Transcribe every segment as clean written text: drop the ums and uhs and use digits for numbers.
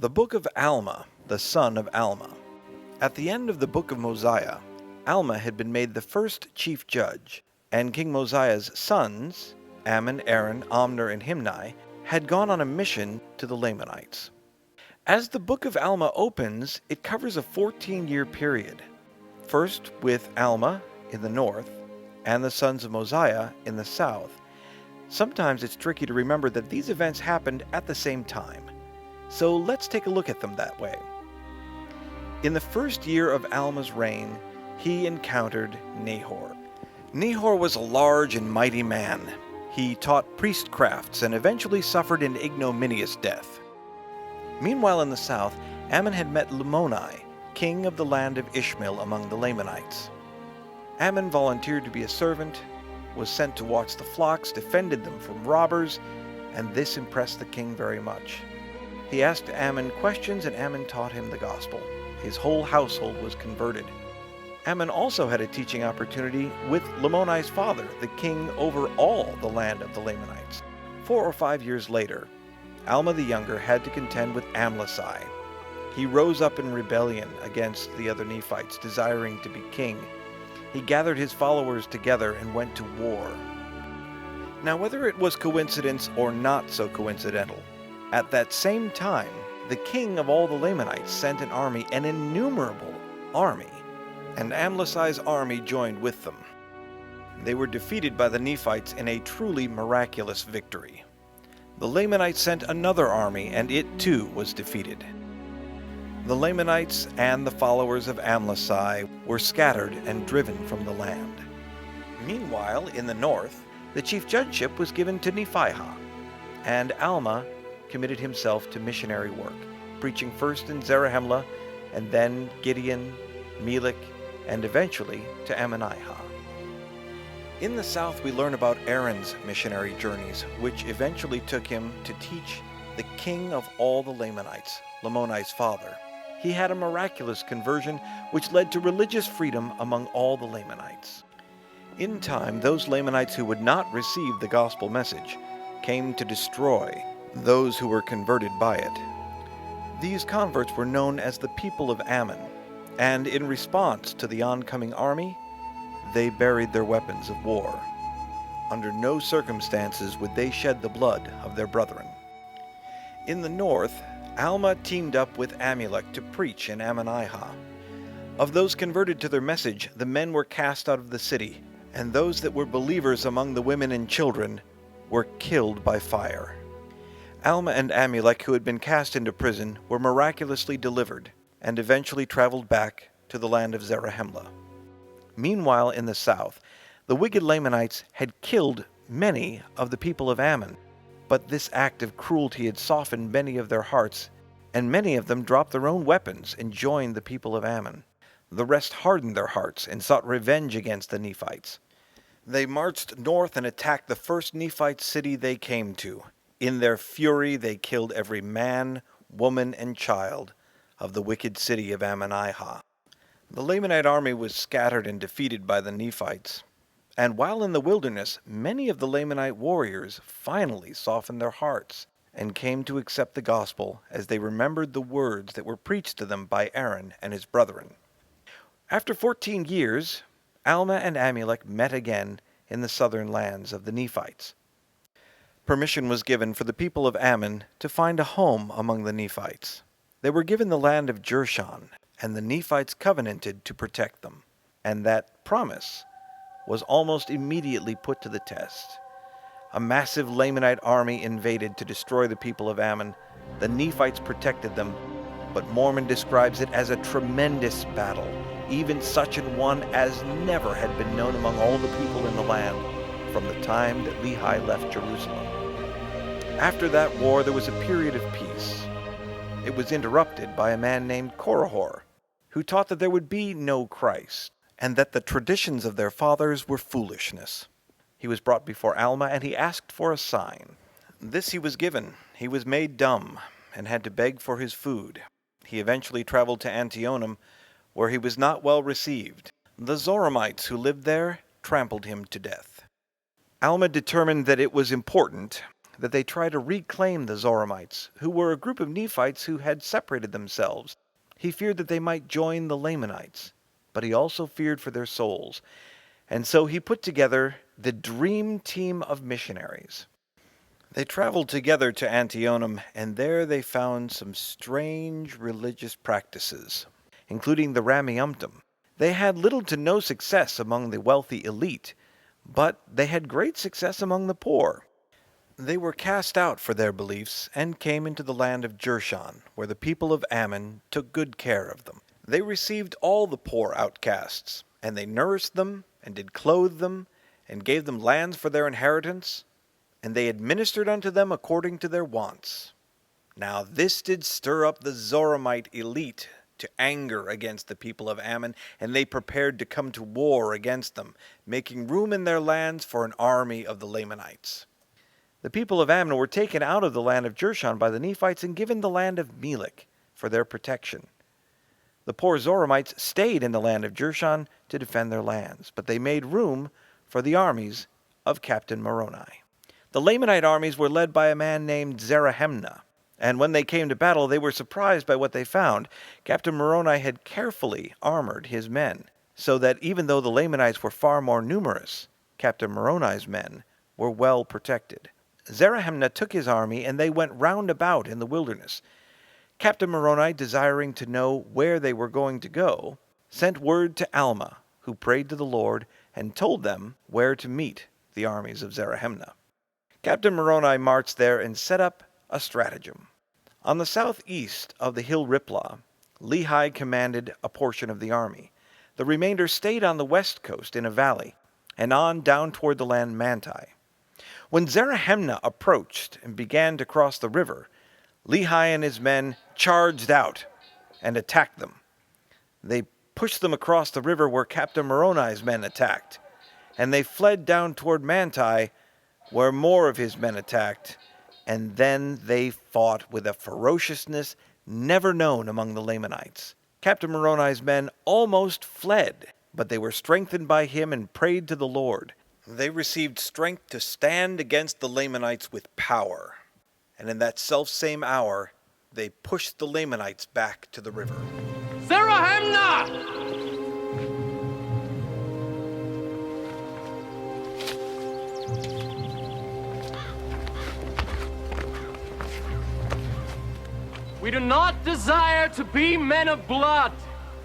The Book of Alma, the son of Alma. At the end of the Book of Mosiah, Alma had been made the first chief judge, and King Mosiah's sons, Ammon, Aaron, Omner, and Himni, had gone on a mission to the Lamanites. As the Book of Alma opens, it covers a 14-year period, first with Alma in the north and the sons of Mosiah in the south. Sometimes it's tricky to remember that these events happened at the same time, so let's take a look at them that way. In the first year of Alma's reign, he encountered Nahor. Nahor was a large and mighty man. He taught priestcrafts and eventually suffered an ignominious death. Meanwhile in the south, Ammon had met Lamoni, king of the land of Ishmael among the Lamanites. Ammon volunteered to be a servant, was sent to watch the flocks, defended them from robbers, and this impressed the king very much. He asked Ammon questions, and Ammon taught him the gospel. His whole household was converted. Ammon also had a teaching opportunity with Lamoni's father, the king over all the land of the Lamanites. 4 or 5 years later, Alma the younger had to contend with Amlici. He rose up in rebellion against the other Nephites, desiring to be king. He gathered his followers together and went to war. Now, whether it was coincidence or not so coincidental, at that same time, the king of all the Lamanites sent an army, an innumerable army, and Amlici's army joined with them. They were defeated by the Nephites in a truly miraculous victory. The Lamanites sent another army, and it too was defeated. The Lamanites and the followers of Amlici were scattered and driven from the land. Meanwhile, in the north, the chief judgeship was given to Nephihah, and Alma committed himself to missionary work, preaching first in Zarahemla, and then Gideon, Melech, and eventually to Ammonihah. In the south, we learn about Aaron's missionary journeys, which eventually took him to teach the king of all the Lamanites, Lamoni's father. He had a miraculous conversion, which led to religious freedom among all the Lamanites. In time, those Lamanites who would not receive the gospel message came to destroy those who were converted by it. These converts were known as the people of Ammon, and in response to the oncoming army, they buried their weapons of war. Under no circumstances would they shed the blood of their brethren. In the north, Alma teamed up with Amulek to preach in Ammonihah. Of those converted to their message, the men were cast out of the city, and those that were believers among the women and children were killed by fire. Alma and Amulek, who had been cast into prison, were miraculously delivered and eventually traveled back to the land of Zarahemla. Meanwhile, in the south, the wicked Lamanites had killed many of the people of Ammon, but this act of cruelty had softened many of their hearts, and many of them dropped their own weapons and joined the people of Ammon. The rest hardened their hearts and sought revenge against the Nephites. They marched north and attacked the first Nephite city they came to. In their fury, they killed every man, woman, and child of the wicked city of Ammonihah. The Lamanite army was scattered and defeated by the Nephites, and while in the wilderness, many of the Lamanite warriors finally softened their hearts and came to accept the gospel as they remembered the words that were preached to them by Aaron and his brethren. After 14 years, Alma and Amulek met again in the southern lands of the Nephites. Permission was given for the people of Ammon to find a home among the Nephites. They were given the land of Jershon, and the Nephites covenanted to protect them. And that promise was almost immediately put to the test. A massive Lamanite army invaded to destroy the people of Ammon. The Nephites protected them, but Mormon describes it as a tremendous battle, even such an one as never had been known among all the people in the land from the time that Lehi left Jerusalem. After that war, there was a period of peace. It was interrupted by a man named Korihor, who taught that there would be no Christ, and that the traditions of their fathers were foolishness. He was brought before Alma, and he asked for a sign. This he was given. He was made dumb, and had to beg for his food. He eventually traveled to Antionum, where he was not well received. The Zoramites who lived there trampled him to death. Alma determined that it was important that they try to reclaim the Zoramites, who were a group of Nephites who had separated themselves. He feared that they might join the Lamanites, but he also feared for their souls, and so he put together the dream team of missionaries. They traveled together to Antionum, and there they found some strange religious practices, including the Rameumptom. They had little to no success among the wealthy elite, but they had great success among the poor. They were cast out for their beliefs and came into the land of Jershon, where the people of Ammon took good care of them. They received all the poor outcasts, and they nourished them, and did clothe them, and gave them lands for their inheritance, and they administered unto them according to their wants. Now this did stir up the Zoramite elite to anger against the people of Ammon, and they prepared to come to war against them, making room in their lands for an army of the Lamanites. The people of Ammon were taken out of the land of Jershon by the Nephites and given the land of Melech for their protection. The poor Zoramites stayed in the land of Jershon to defend their lands, but they made room for the armies of Captain Moroni. The Lamanite armies were led by a man named Zarahemnah, and when they came to battle they were surprised by what they found. Captain Moroni had carefully armored his men, so that even though the Lamanites were far more numerous, Captain Moroni's men were well protected. Zarahemnah took his army, and they went round about in the wilderness. Captain Moroni, desiring to know where they were going to go, sent word to Alma, who prayed to the Lord, and told them where to meet the armies of Zarahemnah. Captain Moroni marched there and set up a stratagem. On the southeast of the hill Riplah, Lehi commanded a portion of the army. The remainder stayed on the west coast in a valley, and on down toward the land Manti. When Zarahemnah approached and began to cross the river, Lehi and his men charged out and attacked them. They pushed them across the river where Captain Moroni's men attacked, and they fled down toward Manti, where more of his men attacked, and then they fought with a ferociousness never known among the Lamanites. Captain Moroni's men almost fled, but they were strengthened by him and prayed to the Lord. They received strength to stand against the Lamanites with power, and in that selfsame hour they pushed the Lamanites back to the river. Zarahemnah! We do not desire to be men of blood.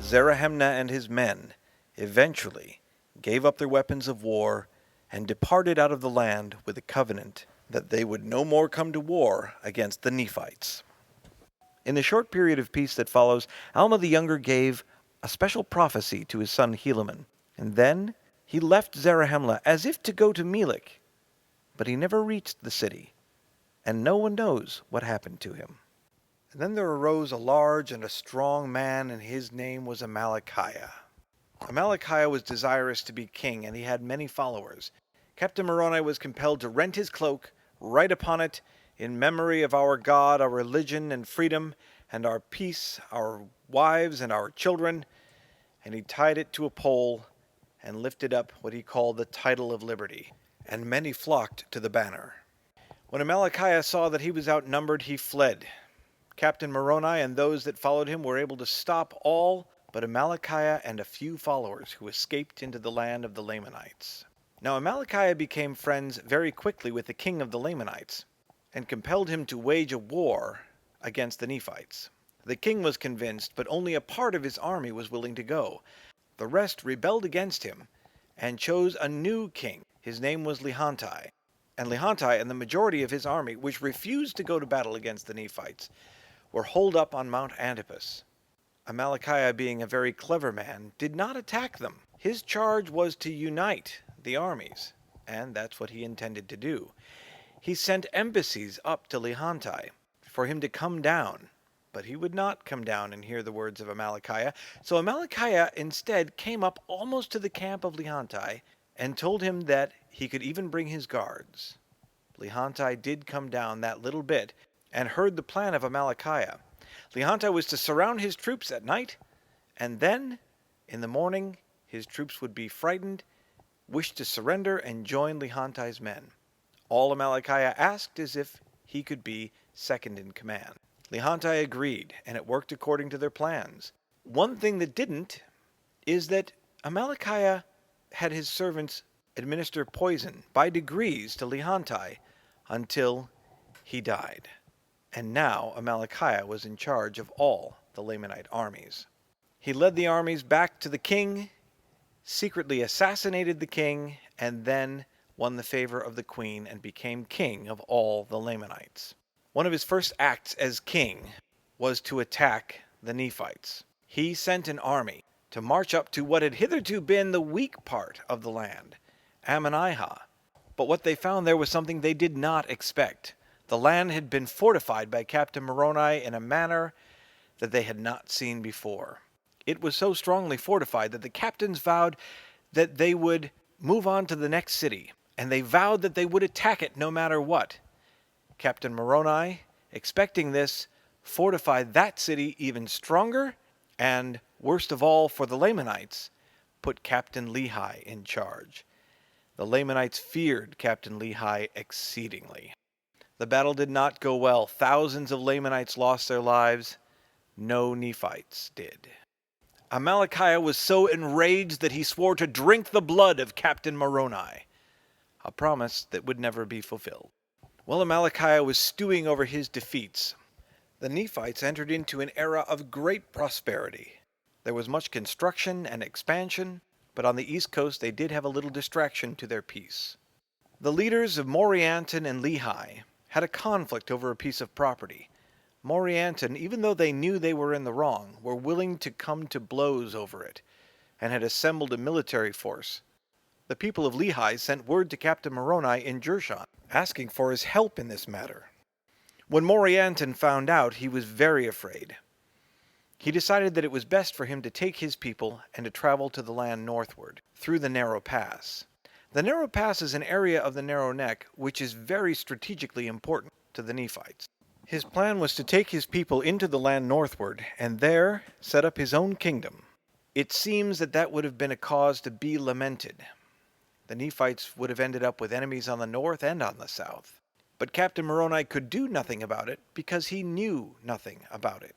Zarahemnah and his men eventually gave up their weapons of war and departed out of the land with a covenant that they would no more come to war against the Nephites. In the short period of peace that follows, Alma the Younger gave a special prophecy to his son Helaman, and then he left Zarahemnah as if to go to Melech, but he never reached the city, and no one knows what happened to him. And then there arose a large and a strong man, and his name was Amalickiah. Amalickiah was desirous to be king, and he had many followers. Captain Moroni was compelled to rent his cloak, write upon it, "In memory of our God, our religion and freedom, and our peace, our wives and our children," and he tied it to a pole and lifted up what he called the title of liberty, and many flocked to the banner. When Amalickiah saw that he was outnumbered, he fled. Captain Moroni and those that followed him were able to stop all but Amalickiah and a few followers who escaped into the land of the Lamanites. Now Amalickiah became friends very quickly with the king of the Lamanites, and compelled him to wage a war against the Nephites. The king was convinced, but only a part of his army was willing to go. The rest rebelled against him, and chose a new king. His name was Lehanti. And Lehanti and the majority of his army, which refused to go to battle against the Nephites, were holed up on Mount Antipas. Amalickiah, being a very clever man, did not attack them. His charge was to unite the armies, and that's what he intended to do. He sent embassies up to Lehanti for him to come down, but he would not come down and hear the words of Amalickiah. So Amalickiah instead came up almost to the camp of Lehanti and told him that he could even bring his guards. Lehanti did come down that little bit and heard the plan of Amalickiah. Lehanti was to surround his troops at night, and then, in the morning, his troops would be frightened, wish to surrender, and join Lehanti's men. All Amalickiah asked is if he could be second in command. Lehantai agreed, and it worked according to their plans. One thing that didn't is that Amalickiah had his servants administer poison by degrees to Lehantai until he died. And now Amalickiah was in charge of all the Lamanite armies. He led the armies back to the king, secretly assassinated the king, and then won the favor of the queen and became king of all the Lamanites. One of his first acts as king was to attack the Nephites. He sent an army to march up to what had hitherto been the weak part of the land, Ammonihah. But what they found there was something they did not expect. The land had been fortified by Captain Moroni in a manner that they had not seen before. It was so strongly fortified that the captains vowed that they would move on to the next city, and they vowed that they would attack it no matter what. Captain Moroni, expecting this, fortified that city even stronger, and, worst of all for the Lamanites, put Captain Lehi in charge. The Lamanites feared Captain Lehi exceedingly. The battle did not go well. Thousands of Lamanites lost their lives. No Nephites did. Amalickiah was so enraged that he swore to drink the blood of Captain Moroni, a promise that would never be fulfilled. While Amalickiah was stewing over his defeats, the Nephites entered into an era of great prosperity. There was much construction and expansion, but on the east coast they did have a little distraction to their peace. The leaders of Morianton and Lehi had a conflict over a piece of property. Morianton, even though they knew they were in the wrong, were willing to come to blows over it, and had assembled a military force. The people of Lehi sent word to Captain Moroni in Jershon, asking for his help in this matter. When Morianton found out, he was very afraid. He decided that it was best for him to take his people and to travel to the land northward, through the Narrow Pass. The Narrow Pass is an area of the Narrow Neck which is very strategically important to the Nephites. His plan was to take his people into the land northward, and there set up his own kingdom. It seems that that would have been a cause to be lamented. The Nephites would have ended up with enemies on the north and on the south. But Captain Moroni could do nothing about it because he knew nothing about it.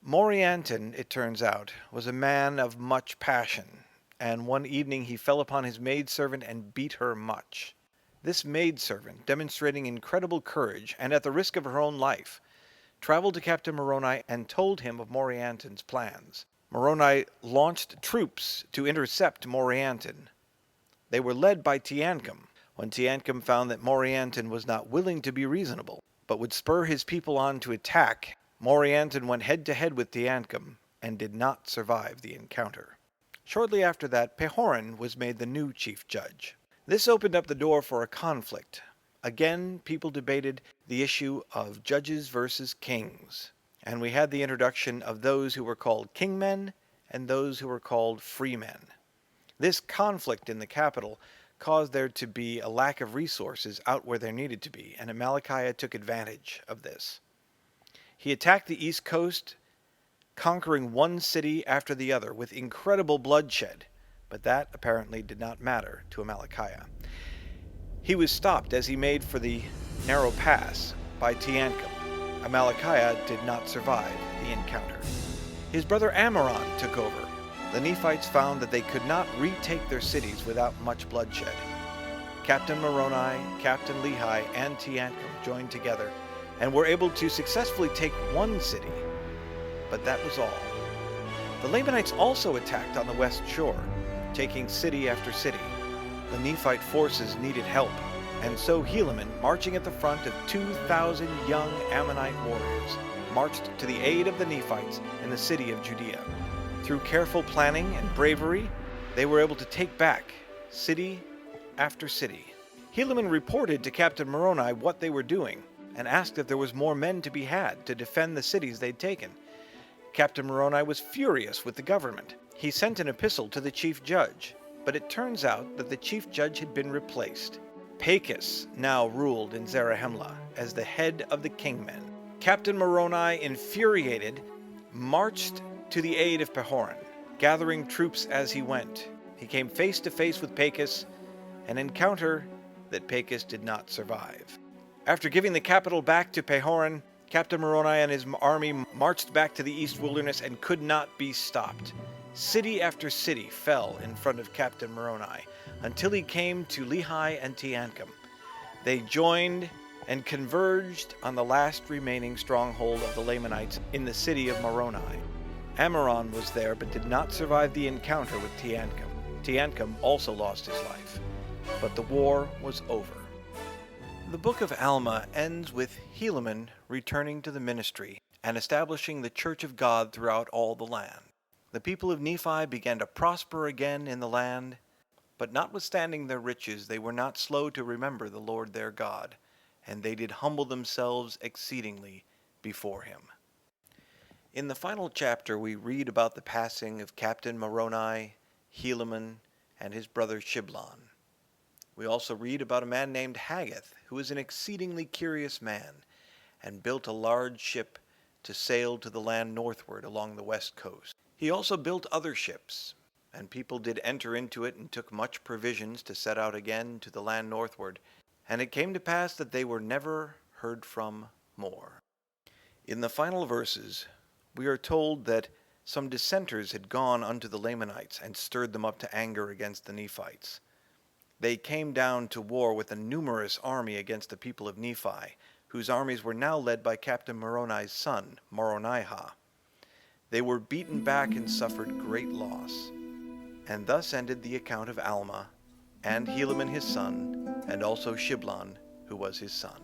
Morianton, it turns out, was a man of much passion, and one evening he fell upon his maidservant and beat her much. This maidservant, demonstrating incredible courage and at the risk of her own life, traveled to Captain Moroni and told him of Morianton's plans. Moroni launched troops to intercept Morianton. They were led by Teancum. When Teancum found that Morianton was not willing to be reasonable, but would spur his people on to attack, Morianton went head-to-head with Teancum and did not survive the encounter. Shortly after that, Pehoran was made the new chief judge. This opened up the door for a conflict. Again, people debated the issue of judges versus kings, and we had the introduction of those who were called kingmen and those who were called freemen. This conflict in the capital caused there to be a lack of resources out where there needed to be, and Amalickiah took advantage of this. He attacked the east coast, conquering one city after the other with incredible bloodshed, but that apparently did not matter to Amalickiah. He was stopped as he made for the Narrow Pass by Teancum. Amalickiah did not survive the encounter. His brother Ammoron took over. The Nephites found that they could not retake their cities without much bloodshed. Captain Moroni, Captain Lehi, and Teancum joined together and were able to successfully take one city, but that was all. The Lamanites also attacked on the west shore, taking city after city. The Nephite forces needed help, and so Helaman, marching at the front of 2,000 young Ammonite warriors, marched to the aid of the Nephites in the city of Judea. Through careful planning and bravery, they were able to take back city after city. Helaman reported to Captain Moroni what they were doing, and asked if there was more men to be had to defend the cities they'd taken. Captain Moroni was furious with the government. He sent an epistle to the chief judge, but it turns out that the chief judge had been replaced. Pachus now ruled in Zarahemla as the head of the kingmen. Captain Moroni, infuriated, marched to the aid of Pehoran, gathering troops as he went. He came face to face with Pachus. An encounter that Pachus did not survive. After giving the capital back to Pahoran, Captain Moroni and his army marched back to the east wilderness and could not be stopped. City after city fell in front of Captain Moroni until he came to Lehi and Teancum. They joined and converged on the last remaining stronghold of the Lamanites in the city of Moroni. Ammoron was there but did not survive the encounter with Teancum. Teancum also lost his life, but the war was over. The Book of Alma ends with Helaman returning to the ministry and establishing the Church of God throughout all the land. The people of Nephi began to prosper again in the land, but notwithstanding their riches, they were not slow to remember the Lord their God, and they did humble themselves exceedingly before him. In the final chapter, we read about the passing of Captain Moroni, Helaman, and his brother Shiblon. We also read about a man named Haggith, who was an exceedingly curious man, and built a large ship to sail to the land northward along the west coast. He also built other ships, and people did enter into it and took much provisions to set out again to the land northward. And it came to pass that they were never heard from more. In the final verses, we are told that some dissenters had gone unto the Lamanites and stirred them up to anger against the Nephites. They came down to war with a numerous army against the people of Nephi, whose armies were now led by Captain Moroni's son, Moronihah. They were beaten back and suffered great loss. And thus ended the account of Alma, and Helaman his son, and also Shiblon, who was his son.